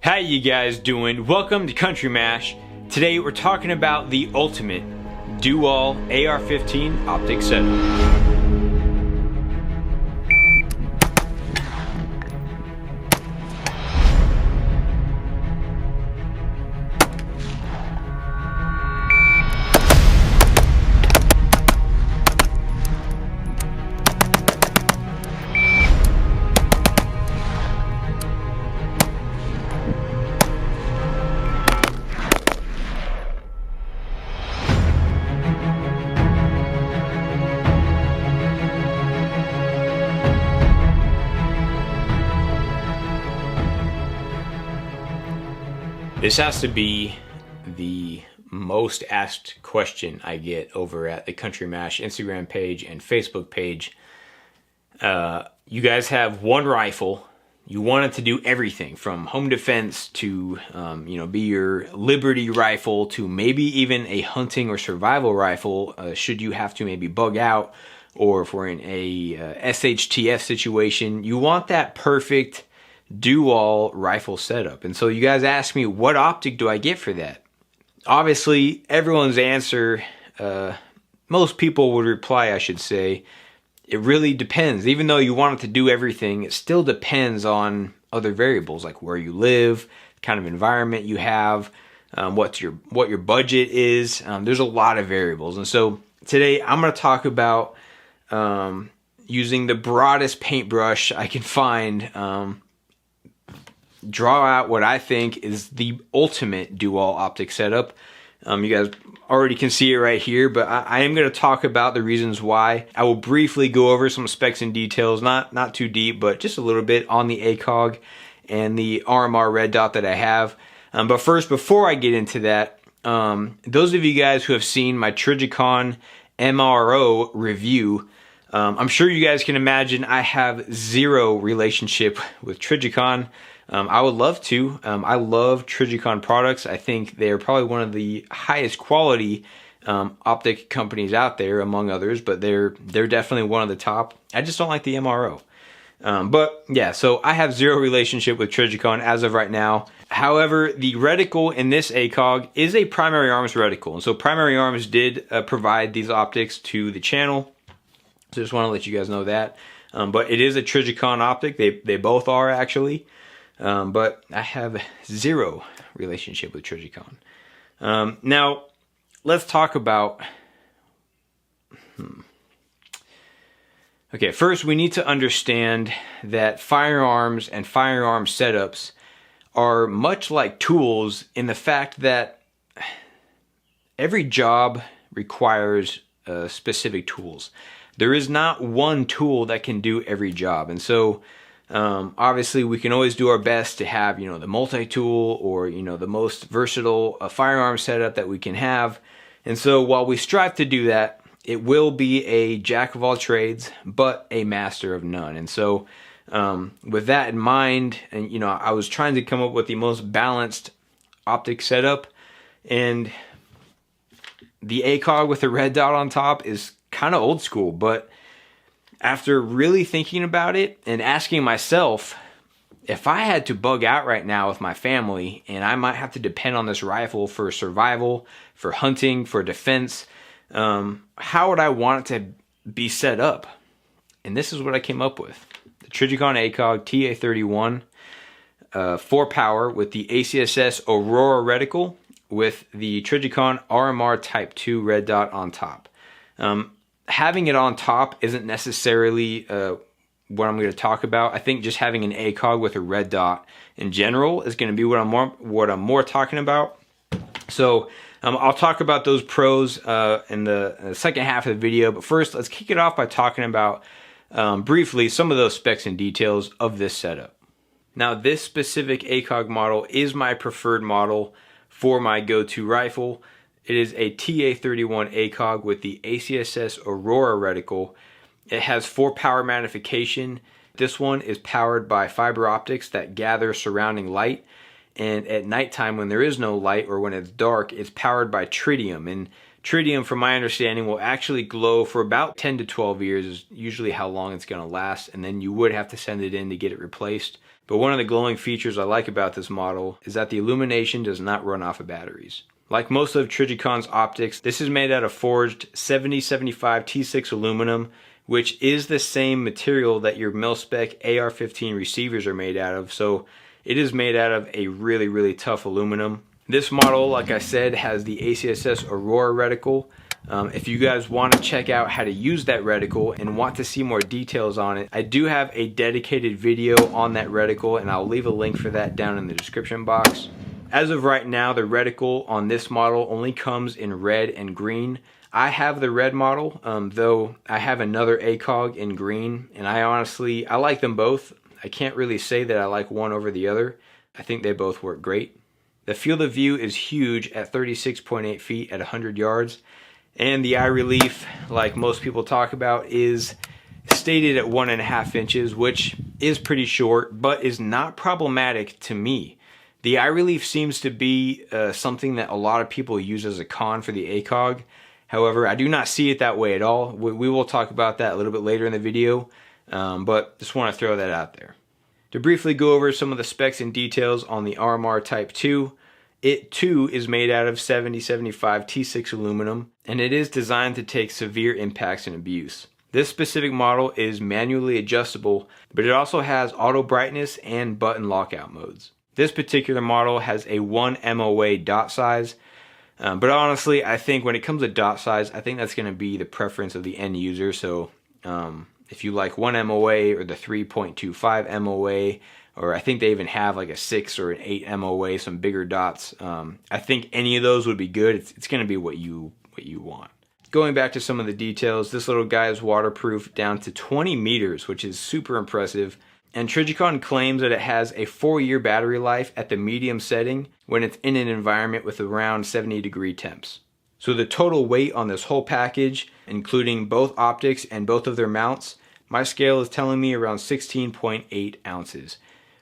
How you guys doing? Welcome to Country Mash. Today we're talking about the ultimate do-all AR-15 optic setup. This has to be the most asked question I get over at the Country Mash Instagram page and Facebook page. You guys have one rifle. You want it to do everything from home defense to, be your Liberty rifle to maybe even a hunting or survival rifle should you have to maybe bug out, or if we're in a SHTF situation. You want that perfect do-all rifle setup. And so you guys ask me, what optic do I get for that? Obviously, everyone's answer, most people would reply, I should say, it really depends. Even though you want it to do everything, it still depends on other variables, like where you live, kind of environment you have, what your budget is. There's a lot of variables. And so today I'm going to talk about using the broadest paintbrush I can find, draw out what I think is the ultimate do-all optic setup. You guys already can see it right here, but I am going to talk about the reasons why. I will briefly go over some specs and details, not too deep, but just a little bit on the ACOG and the RMR Red Dot that I have. But first, before I get into that, those of you guys who have seen my Trijicon MRO review, I'm sure you guys can imagine I have zero relationship with Trijicon. I would love to. I love Trijicon products. I think they're probably one of the highest quality optic companies out there, among others, but they're definitely one of the top. I just don't like the MRO. But yeah, so I have zero relationship with Trijicon as of right now. However, the reticle in this ACOG is a primary arms reticle. And so primary arms did provide these optics to the channel. So just want to let you guys know that. But it is a Trijicon optic. They both are actually. But I have zero relationship with Trijicon. Now, let's talk about... Okay, first we need to understand that firearms and firearm setups are much like tools in the fact that every job requires specific tools. There is not one tool that can do every job. And so obviously we can always do our best to have, the multi-tool or, the most versatile firearm setup that we can have. And so while we strive to do that, it will be a jack of all trades, but a master of none. And so with that in mind, and I was trying to come up with the most balanced optic setup, and the ACOG with the red dot on top is kind of old school, but after really thinking about it and asking myself, if I had to bug out right now with my family and I might have to depend on this rifle for survival, for hunting, for defense, how would I want it to be set up? And this is what I came up with. The Trijicon ACOG TA31 4 power with the ACSS Aurora reticle with the Trijicon RMR Type 2 red dot on top. Having it on top isn't necessarily what I'm going to talk about. I think just having an ACOG with a red dot in general is going to be what I'm more talking about. So I'll talk about those pros in the second half of the video. But first, let's kick it off by talking about briefly some of those specs and details of this setup. Now, this specific ACOG model is my preferred model for my go-to rifle. It is a TA31 ACOG with the ACSS Aurora reticle. It has 4 power magnification. This one is powered by fiber optics that gather surrounding light. And at nighttime, when there is no light or when it's dark, it's powered by tritium. And tritium, from my understanding, will actually glow for about 10 to 12 years is usually how long it's going to last. And then you would have to send it in to get it replaced. But one of the glowing features I like about this model is that the illumination does not run off of batteries. Like most of Trijicon's optics, this is made out of forged 7075 T6 aluminum, which is the same material that your mil-spec AR-15 receivers are made out of, so it is made out of a really, really tough aluminum. This model, like I said, has the ACSS Aurora reticle. If you guys want to check out how to use that reticle and want to see more details on it, I do have a dedicated video on that reticle, and I'll leave a link for that down in the description box. As of right now, the reticle on this model only comes in red and green. I have the red model, though I have another ACOG in green, and I like them both. I can't really say that I like one over the other. I think they both work great. The field of view is huge at 36.8 feet at 100 yards. And the eye relief, like most people talk about, is stated at 1.5 inches, which is pretty short, but is not problematic to me. The eye relief seems to be something that a lot of people use as a con for the ACOG. However, I do not see it that way at all. We will talk about that a little bit later in the video, but just want to throw that out there. To briefly go over some of the specs and details on the RMR Type 2, it too is made out of 7075 T6 aluminum, and it is designed to take severe impacts and abuse. This specific model is manually adjustable, but it also has auto brightness and button lockout modes. This particular model has a 1 MOA dot size, but honestly, I think when it comes to dot size, I think that's going to be the preference of the end user. So if you like 1 MOA or the 3.25 MOA, or I think they even have like a 6 or an 8 MOA, some bigger dots. I think any of those would be good. It's going to be what you want. Going back to some of the details, this little guy is waterproof down to 20 meters, which is super impressive. And Trijicon claims that it has a 4-year battery life at the medium setting when it's in an environment with around 70-degree temps. So the total weight on this whole package, including both optics and both of their mounts, my scale is telling me around 16.8 ounces,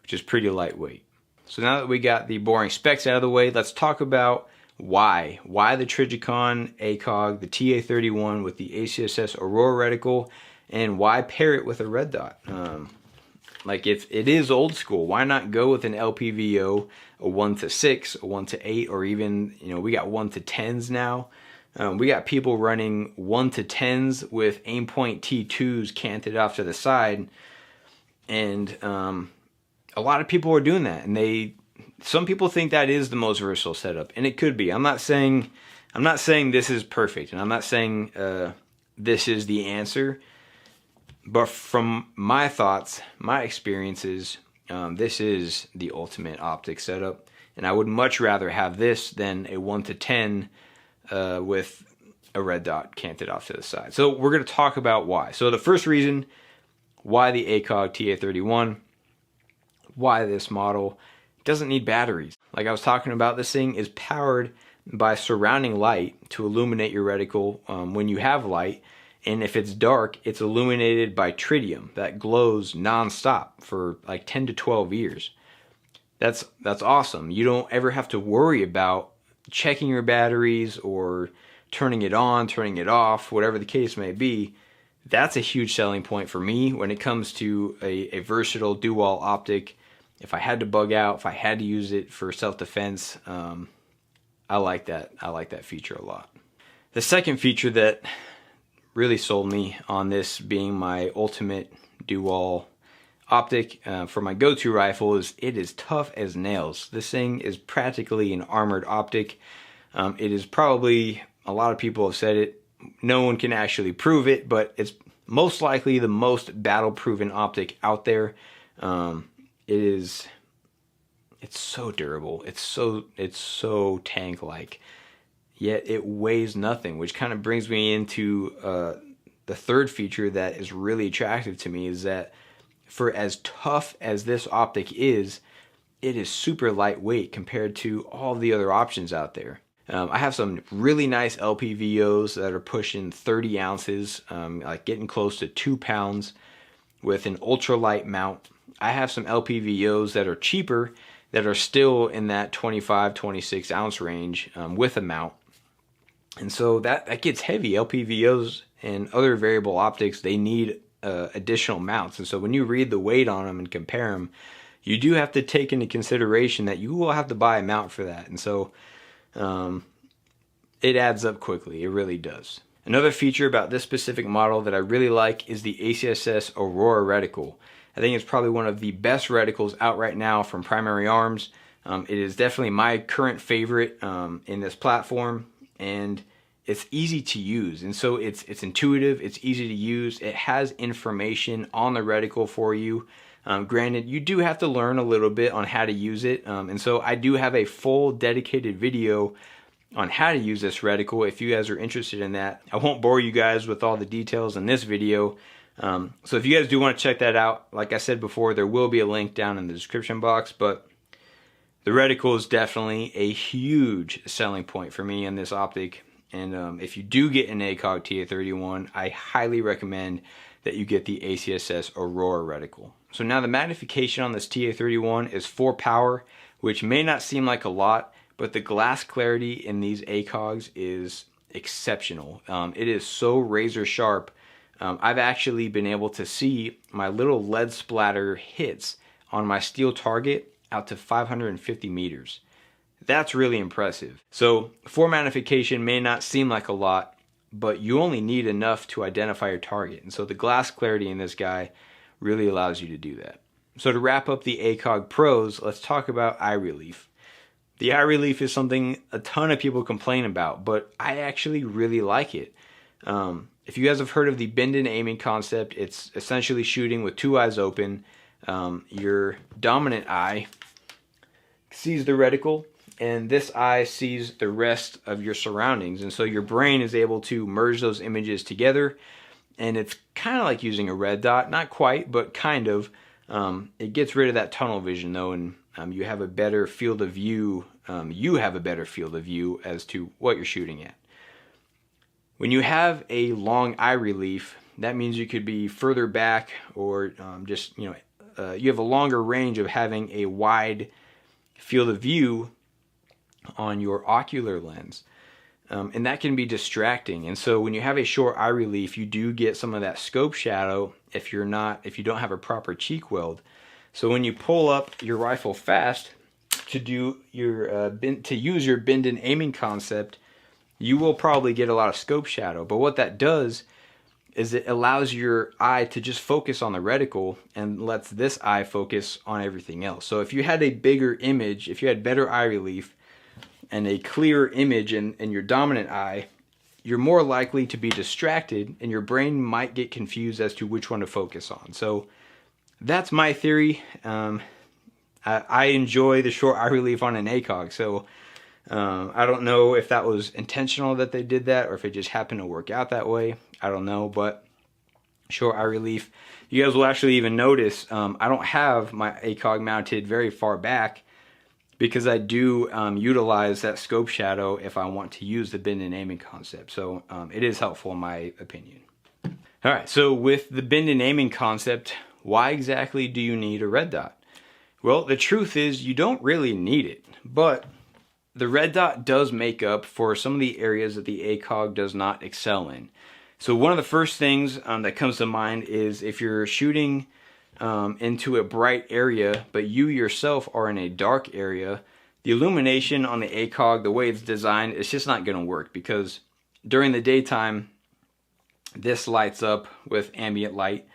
which is pretty lightweight. So now that we got the boring specs out of the way, let's talk about why. Why the Trijicon ACOG, the TA31 with the ACSS Aurora reticle, and why pair it with a red dot? Like, if it is old school, why not go with an LPVO, a 1:6, a 1:8, or even, we got 1:10s now. We got people running 1:10s with aimpoint T2s canted off to the side, and a lot of people are doing that, and some people think that is the most versatile setup, and it could be. I'm not saying this is perfect, and I'm not saying this is the answer, but from my thoughts, my experiences, this is the ultimate optic setup, and I would much rather have this than a 1:10 with a red dot canted off to the side. So we're going to talk about why. So the first reason why the ACOG TA31, why this model doesn't need batteries. Like I was talking about, this thing is powered by surrounding light to illuminate your reticle when you have light, and if it's dark, it's illuminated by tritium that glows non-stop for like 10 to 12 years. That's awesome. You don't ever have to worry about checking your batteries or turning it on, turning it off, whatever the case may be. That's a huge selling point for me when it comes to a versatile dual optic. If I had to bug out, if I had to use it for self-defense, I like that. I like that feature a lot. The second feature that really sold me on this being my ultimate dual optic for my go-to rifle is it is tough as nails. This thing is practically an armored optic. It is probably, a lot of people have said it, no one can actually prove it, but it's most likely the most battle-proven optic out there. It's so durable. It's so tank-like. Yet it weighs nothing, which kind of brings me into the third feature that is really attractive to me, is that for as tough as this optic is, it is super lightweight compared to all the other options out there. I have some really nice LPVOs that are pushing 30 ounces, like getting close to 2 pounds with an ultralight mount. I have some LPVOs that are cheaper that are still in that 25, 26 ounce range with a mount. And so that gets heavy. LPVOs and other variable optics, they need additional mounts. And so when you read the weight on them and compare them, you do have to take into consideration that you will have to buy a mount for that. And so it adds up quickly. It really does. Another feature about this specific model that I really like is the ACSS Aurora reticle. I think it's probably one of the best reticles out right now from Primary Arms. It is definitely my current favorite in this platform, and it's easy to use. And so it's intuitive, it's easy to use, it has information on the reticle for you. Granted, you do have to learn a little bit on how to use it, and so I do have a full dedicated video on how to use this reticle if you guys are interested in that. I won't bore you guys with all the details in this video, so if you guys do want to check that out, like I said before, there will be a link down in the description box. But the reticle is definitely a huge selling point for me in this optic, and if you do get an ACOG TA31, I highly recommend that you get the ACSS Aurora reticle. So now the magnification on this TA31 is 4 power, which may not seem like a lot, but the glass clarity in these ACOGs is exceptional. It is so razor sharp. I've actually been able to see my little lead splatter hits on my steel target out to 550 meters. That's really impressive. So 4 magnification may not seem like a lot, but you only need enough to identify your target. And so the glass clarity in this guy really allows you to do that. So to wrap up the ACOG pros, let's talk about eye relief. The eye relief is something a ton of people complain about, but I actually really like it. If you guys have heard of the bend-in aiming concept, it's essentially shooting with 2 eyes open. Your dominant eye sees the reticle, and this eye sees the rest of your surroundings. And so your brain is able to merge those images together, and it's kind of like using a red dot. Not quite, but kind of. It gets rid of that tunnel vision, though, and you have a better field of view. You have a better field of view as to what you're shooting at. When you have a long eye relief, that means you could be further back, or you have a longer range of having a wide field of view on your ocular lens. And that can be distracting. And so when you have a short eye relief, you do get some of that scope shadow if you don't have a proper cheek weld. So when you pull up your rifle fast to do your use your bend-in aiming concept, you will probably get a lot of scope shadow. But what that does is it allows your eye to just focus on the reticle and lets this eye focus on everything else. So if you had a bigger image, if you had better eye relief and a clearer image in your dominant eye, you're more likely to be distracted, and your brain might get confused as to which one to focus on. So that's my theory. I enjoy the short eye relief on an ACOG, so I don't know if that was intentional that they did that, or if it just happened to work out that way. I don't know, but short eye relief. You guys will actually even notice I don't have my ACOG mounted very far back, because I do utilize that scope shadow if I want to use the bend-in aiming concept. So it is helpful in my opinion. All right, so with the bend-in aiming concept, why exactly do you need a red dot? Well, the truth is you don't really need it, but the red dot does make up for some of the areas that the ACOG does not excel in. So one of the first things that comes to mind is if you're shooting into a bright area, but you yourself are in a dark area, the illumination on the ACOG, the way it's designed, it's just not going to work, because during the daytime, this lights up with ambient light,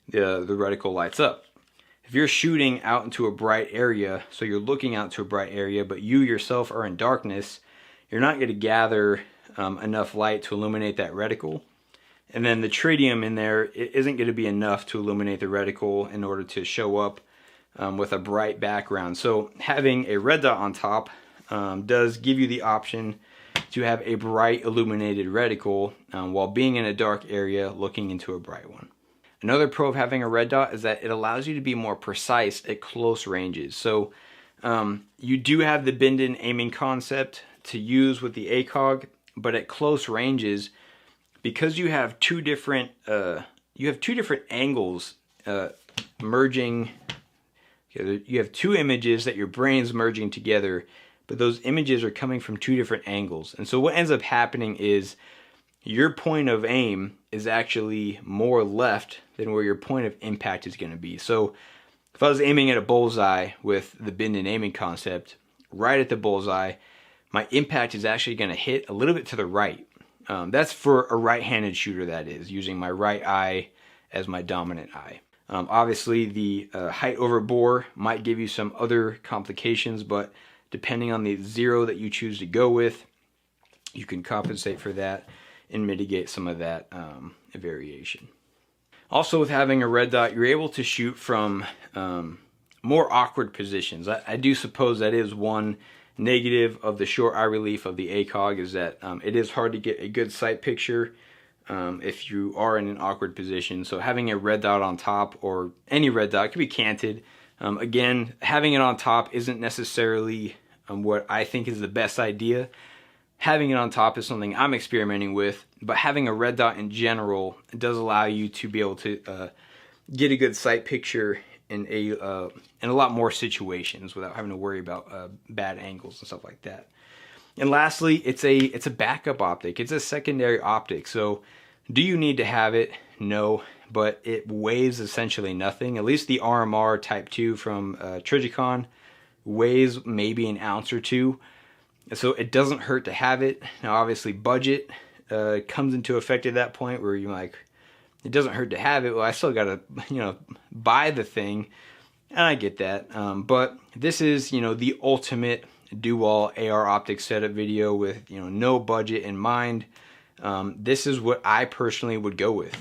the reticle lights up. If you're shooting out into a bright area, so you're looking out to a bright area, but you yourself are in darkness, you're not going to gather enough light to illuminate that reticle. And then the tritium in there, it isn't going to be enough to illuminate the reticle in order to show up with a bright background. So having a red dot on top does give you the option to have a bright illuminated reticle while being in a dark area looking into a bright one. Another pro of having a red dot is that it allows you to be more precise at close ranges. So you do have the bend-in aiming concept to use with the ACOG, but at close ranges, because you have two different angles merging. You have two images that your brain's merging together, but those images are coming from two different angles. And so what ends up happening is your point of aim is actually more left than where your point of impact is going to be. So if I was aiming at a bullseye with the bend and aiming concept, right at the bullseye, my impact is actually going to hit a little bit to the right. That's for a right-handed shooter, that is, using my right eye as my dominant eye. Obviously, the height over bore might give you some other complications, but depending on the zero that you choose to go with, you can compensate for that and mitigate some of that variation. Also, with having a red dot, you're able to shoot from more awkward positions. I do suppose that is one negative of the short eye relief of the ACOG, is that it is hard to get a good sight picture if you are in an awkward position. So having a red dot on top, or any red dot, it could be canted. Again, having it on top isn't necessarily what I think is the best idea. Having it on top is something I'm experimenting with, but having a red dot in general does allow you to be able to get a good sight picture in a lot more situations without having to worry about bad angles and stuff like that. And lastly, it's a backup optic. It's a secondary optic. So do you need to have it? No, but it weighs essentially nothing. At least the RMR Type 2 from Trijicon weighs maybe an ounce or two. So it doesn't hurt to have it. Now obviously budget comes into effect at that point where you're like, it doesn't hurt to have it. Well, I still gotta, buy the thing, and I get that. But this is, the ultimate dual AR optic setup video with, no budget in mind. This is what I personally would go with.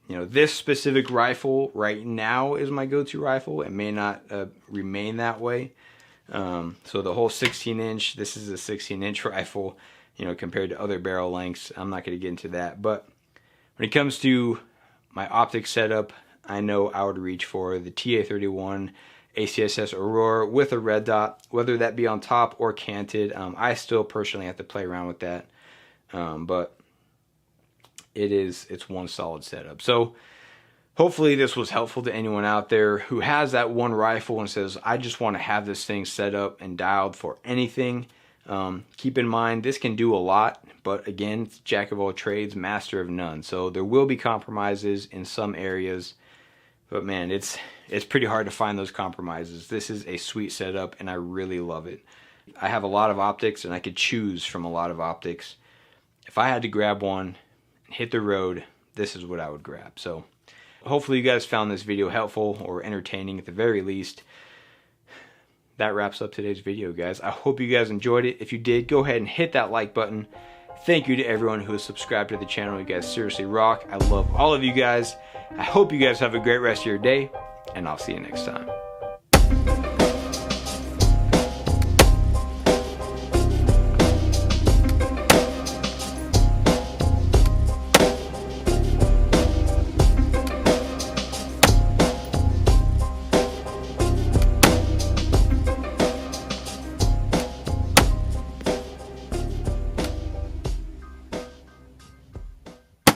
This specific rifle right now is my go-to rifle. It may not remain that way. So the whole 16-inch, this is a 16-inch rifle, compared to other barrel lengths. I'm not going to get into that. But when it comes to my optic setup, I know I would reach for the TA31 ACSS Aurora with a red dot, whether that be on top or canted. I still personally have to play around with that. But it's one solid setup. So hopefully this was helpful to anyone out there who has that one rifle and says, I just want to have this thing set up and dialed for anything. Keep in mind, this can do a lot, but again, it's jack of all trades, master of none. So there will be compromises in some areas, but man, it's pretty hard to find those compromises. This is a sweet setup and I really love it. I have a lot of optics and I could choose from a lot of optics. If I had to grab one and hit the road, this is what I would grab. So hopefully you guys found this video helpful or entertaining at the very least. That wraps up today's video, guys. I hope you guys enjoyed it. If you did, go ahead and hit that like button. Thank you to everyone who has subscribed to the channel. You guys seriously rock. I love all of you guys. I hope you guys have a great rest of your day, and I'll see you next time.